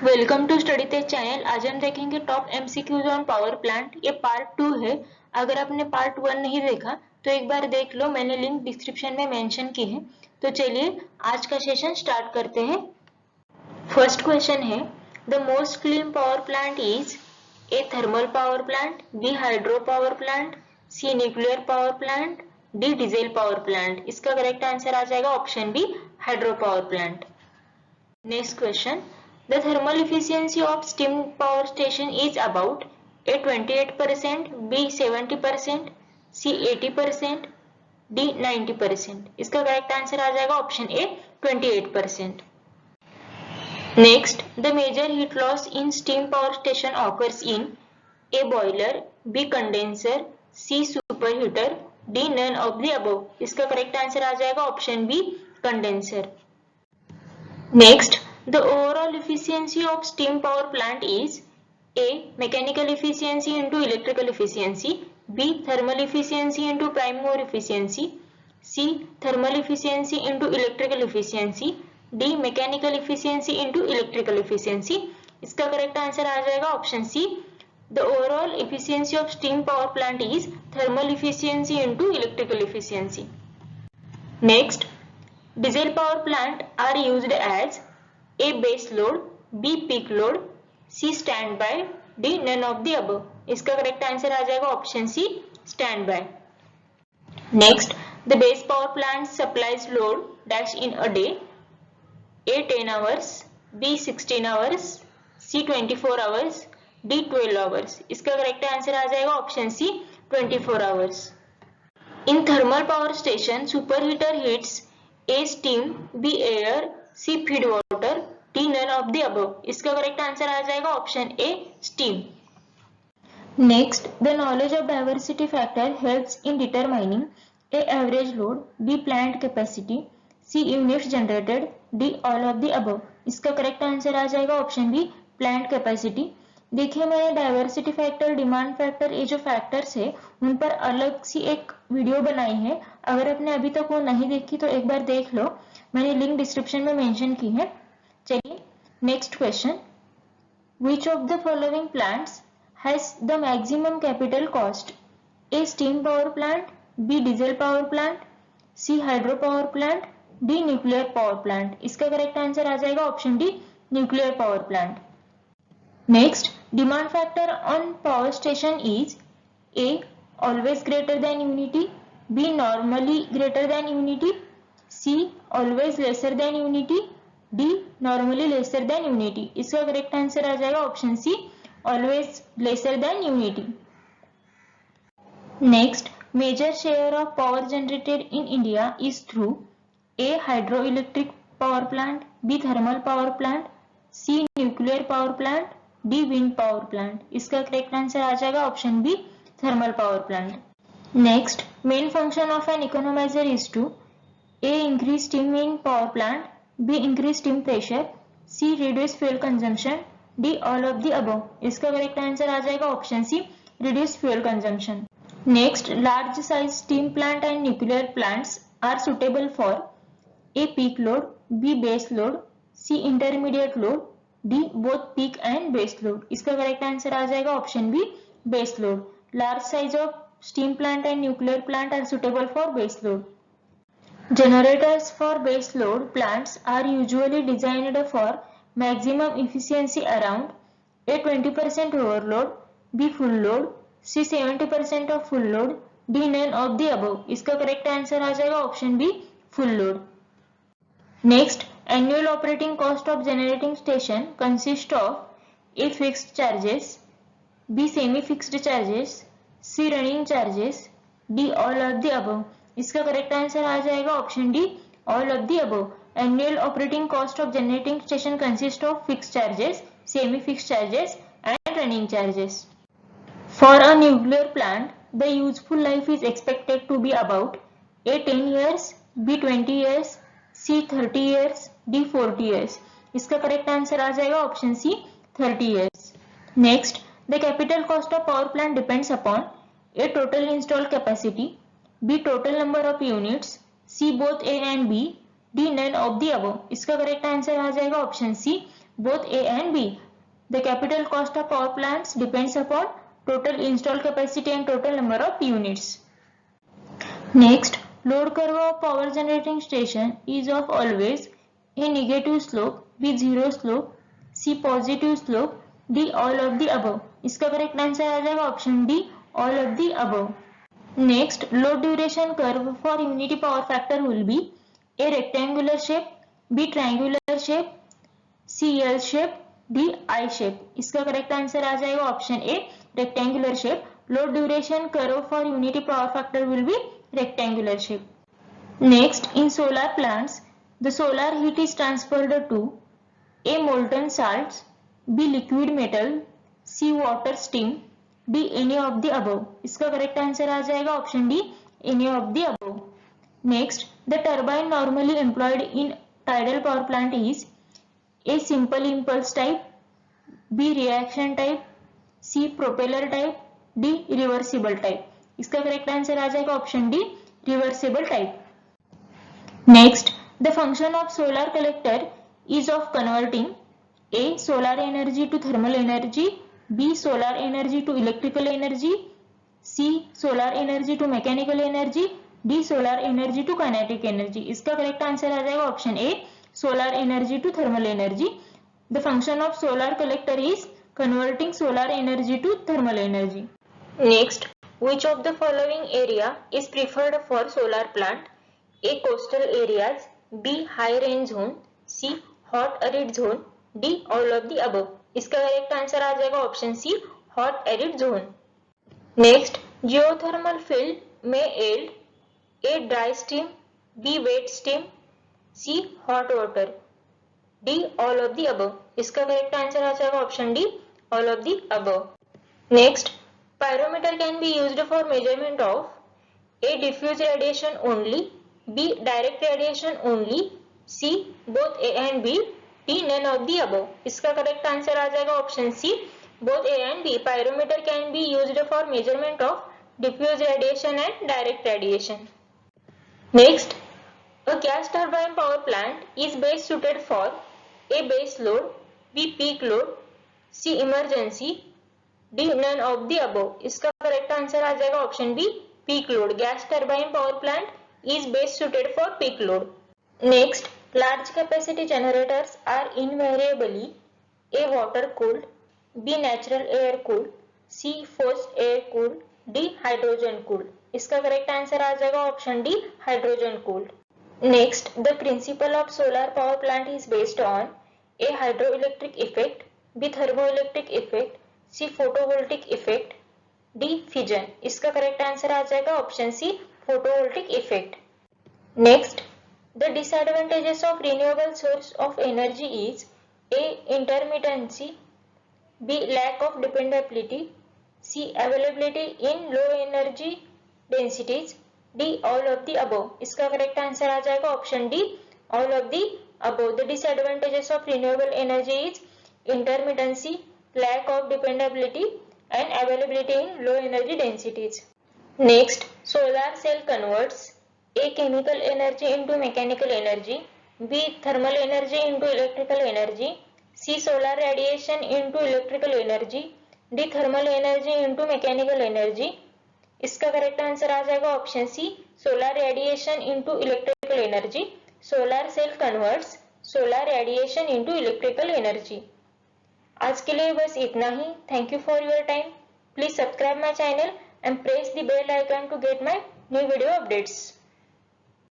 Welcome to study Tej channel. आज हम देखेंगे top MCQs on power plant. ये पार्ट 2 है। अगर आपने पार्ट 1 नहीं देखा तो एक बार देख लो, मैंने लिंक डिस्क्रिप्शन में मेंशन की है। तो चलिए आज का सेशन स्टार्ट करते हैं। फर्स्ट क्वेश्चन है, the most clean power plant is A thermal power plant, B hydro power plant, C nuclear power plant, D diesel power plant. इसका करेक्ट आंसर आ जाएगा option B, hydro power plant. Next question. The thermal efficiency of steam power station is about A 28%, B 70%, C 80%, D 90%. इसका correct answer आ जाएगा option A 28%. Next, the major heat loss in steam power station occurs in A boiler, B condenser, C superheater, D none of the above. इसका correct answer आ जाएगा option B, condenser. Next, the overall efficiency of steam power plant is A. Mechanical efficiency into electrical efficiency, B. Thermal efficiency into prime mover efficiency, C. Thermal efficiency into electrical efficiency, D. Mechanical efficiency into electrical efficiency. इसका correct answer आ जाएगा option C, the overall efficiency of steam power plant is thermal efficiency into electrical efficiency. Next, diesel power plant are used as A. base load, B. peak load, C. standby, D. none of the above. इसका correct answer आ जाएगा option C, standby. Next, the base power plant supplies load dash in a day. A. 10 hours, B. 16 hours, C. 24 hours, D. 12 hours. इसका correct answer आ जाएगा option C, 24 hours. In thermal power station, superheater heats A. steam, B. air, C. feed water, D. none of the above. इसका correct answer आ जाएगा option A, steam. Next, the knowledge of diversity factor helps in determining A. average load, B. plant capacity, C. units generated, D. all of the above. इसका correct answer आ जाएगा option B, plant capacity. देखिए, मैंने diversity factor, demand factor, ये जो factors है उन पर अलग सी एक वीडियो बनाई है. अगर आपने अभी तक वो नहीं देखी तो एक बार देख लो, मैंने लिंक डिस्क्रिप्शन में मेंशन की है. चलिए next question. Which of the following plants has the maximum capital cost? A. Steam power plant, B. Diesel power plant, C. Hydro power plant, D. Nuclear power plant. इसका correct answer आ जाएगा option D, nuclear power plant. Next, demand factor on power station is A. always greater than unity, B. normally greater than unity, C. always lesser than unity, D. normally lesser than unity. इसका correct answer आ जाएगा option C, always lesser than unity. Next, major share of power generated in India is through A. hydroelectric power plant, B. thermal power plant, C. nuclear power plant, D wind power plant. इसका correct answer आ जाएगा option B, thermal power plant. Next, main function of an economiser is to A. Increase steam in power plant, B. Increase steam pressure, C. Reduce fuel consumption, D. All of the above. इसका correct answer आ जाएगा option C, reduce fuel consumption. Next, large size steam plant and nuclear plants are suitable for A. Peak load, B. Base load, C. Intermediate load, D. Both peak and base load. इसका correct answer आ जाएगा option B, base load. Large size of steam plant and nuclear plant are suitable for base load. Generators for base load plants are usually designed for maximum efficiency around A. 20% overload, B. full load, C. 70% of full load, D. none of the above. इसका correct answer आ जाएगा option B, full load. Next, annual operating cost of generating station consists of A. fixed charges, B. semi-fixed charges, C. running charges, D. all of the above. इसका correct answer आ जाएगा option D, all of the above. Annual operating cost of generating station consists of fixed charges, semi-fixed charges and running charges. For a nuclear plant, the useful life is expected to be about A. 10 years, B. 20 years, C. 30 years, D. 40 years. इसका correct answer आ जाएगा option C, 30 years. Next, the capital cost of power plant depends upon A. total installed capacity, B. total number of units, C. both A and B, D. none of the above. इसका correct answer आ जाएगा option C, both A and B. The capital cost of power plants depends upon total installed capacity and total number of units. Next, load curve of power generating station is of always A negative slope, B zero slope, C positive slope, D all of the above. इसका correct answer आ जाएगा option D all of the above. Next, load duration curve for unity power factor will be A rectangular shape, B triangular shape, C L shape, D I shape. इसका correct answer आ जाएगा option A rectangular shape. Load duration curve for unity power factor will be rectangular shape. Next, in solar plants, the solar heat is transferred to A molten salts, B liquid metal, C water steam, D any of the above. इसका correct answer आ जाएगा option D any of the above. Next, the turbine normally employed in tidal power plant is A simple impulse type, B reaction type, C propeller type, D reversible type. इसका correct answer आ जाएगा option D reversible type. Next, the function of solar collector is of converting A solar energy to thermal energy, B solar energy to electrical energy, C solar energy to mechanical energy, D solar energy to kinetic energy. इसका correct answer आ जाएगा option A solar energy to thermal energy. The function of solar collector is converting solar energy to thermal energy. Next, which of the following area is preferred for solar plant? A coastal areas, B high rain zone, C hot arid zone, D all of the above. इसका correct answer आ जाएगा option C hot arid zone. Next, geothermal field में yield A dry steam, B wet steam, C hot water, D all of the above. इसका correct answer आ जाएगा option D all of the above. Next, pyrometer can be used for measurement of A diffuse radiation only, B direct radiation only, C both A and B, D none of the above. इसका correct answer आ जाएगा option C both A and B. Pyrometer can be used for measurement of diffuse radiation and direct radiation. Next, a gas turbine power plant is best suited for A base load, B peak load, C emergency, D none of the above. इसका correct answer आ जाएगा option B peak load. Gas turbine power plant is best suited for peak load. Next, large capacity generators are invariably A water cooled, B natural air cooled, C forced air cooled, D hydrogen cooled. इसका correct answer आ जाएगा option D hydrogen cooled. Next, the principle of solar power plant is based on A hydroelectric effect, B thermoelectric effect, C photovoltaic effect, D fission. इसका correct answer आ जाएगा option C photovoltaic effect. Next, the disadvantages of renewable source of energy is A intermittency, B lack of dependability, C availability in low energy densities, D all of the above. इसका correct answer आ जाएगा option D all of the above. The disadvantages of renewable energy is intermittency, lack of dependability and availability in low energy densities. Next, solar cell converts A chemical energy into mechanical energy, B thermal energy into electrical energy, C solar radiation into electrical energy, D thermal energy into mechanical energy. इसका correct answer आ जाएगा option C solar radiation into electrical energy. Solar cell converts solar radiation into electrical energy. आज के लिए बस इतना ही. Thank you for your time. Please subscribe my channel and press the bell icon to get my new video updates.